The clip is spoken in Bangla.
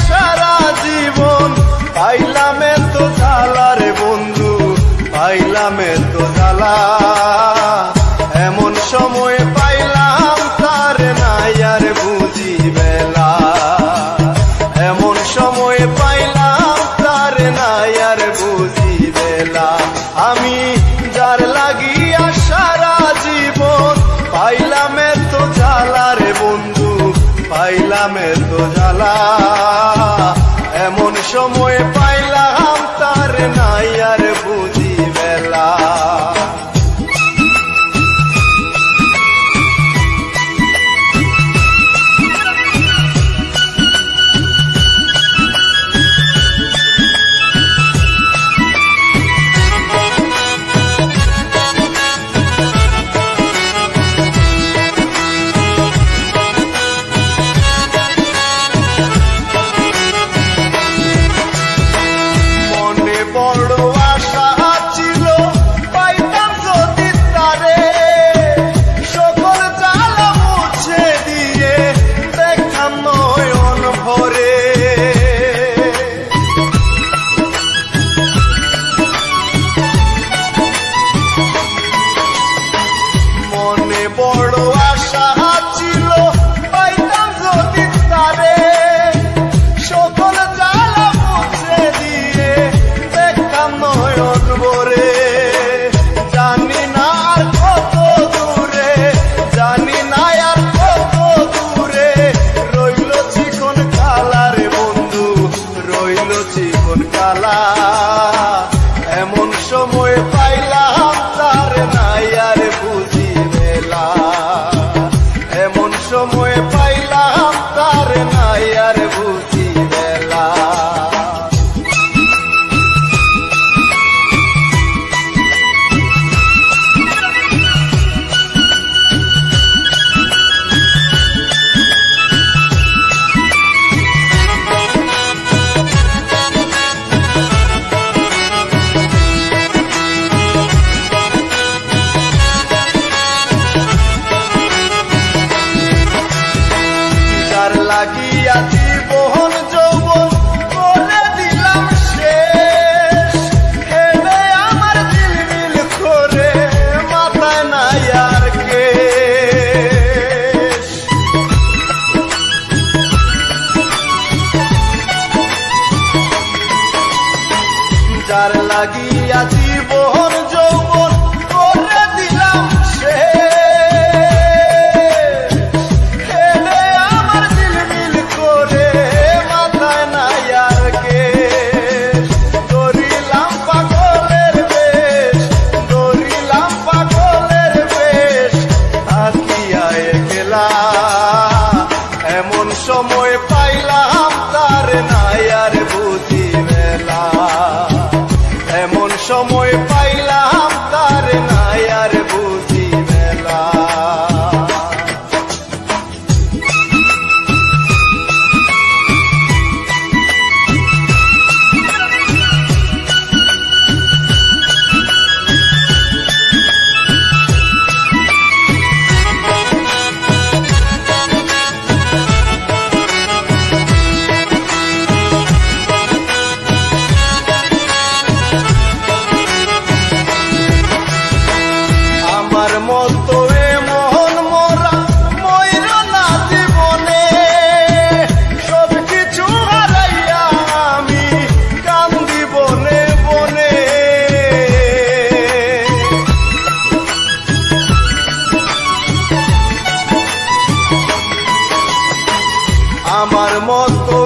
সারা জীবন পাইলাম এত জ্বালা রে বন্ধু, পাইলাম এত জ্বালা। এমন সময় পাইলাম তার নাই আর বুঝি বেলা, এমন সময় পাইলাম তার নাই আর বুঝি বেলা। আমি যার লাগিয়া সারা জীবন পাইলাম এত জ্বালা রে বন্ধু, পাইলাম এত জ্বালা। এমন সময় পাইলাম তার নাই আর বুঝি বেলা। বড় আশা ছিল পাইতাম যদি তারে, সকল জ্বালা মুছে দিয়ে দেখতাম নয়ন ভরে। মনে বড় আশা ছিল পাইতাম যদি তারে, সকল জ্বালা মুছে দিয়ে নয়ন ভরে। জানি না আর কত দূরে, জানি না আর কত দূরে রইল চিকন কালা রে বন্ধু, রইল চিকন কালা। এমন সময় পাইলাম তার নাই আর বুঝি বেলা, এমন সময় পাইলাম তার নাই আর বুঝি বেলা। লাগিয়া জীবন যৌবন করে দিলাম শেষ, হেবে আমার ঝিলমিল করে মাথায় নাই আর কেশ। যার লাগিয়া জীবন যৌবন করে দিলাম শেষ, এমন সময় পাইলাম তার নাই আর বুঝি বেলা, এমন সময় পাইলাম তার নাই আর বুঝি বেলা। মতো এমন মোরা মইর না জীবনে, সব কিছু হারাইয়া আমি কান্দি বনে বনে। আমার মতো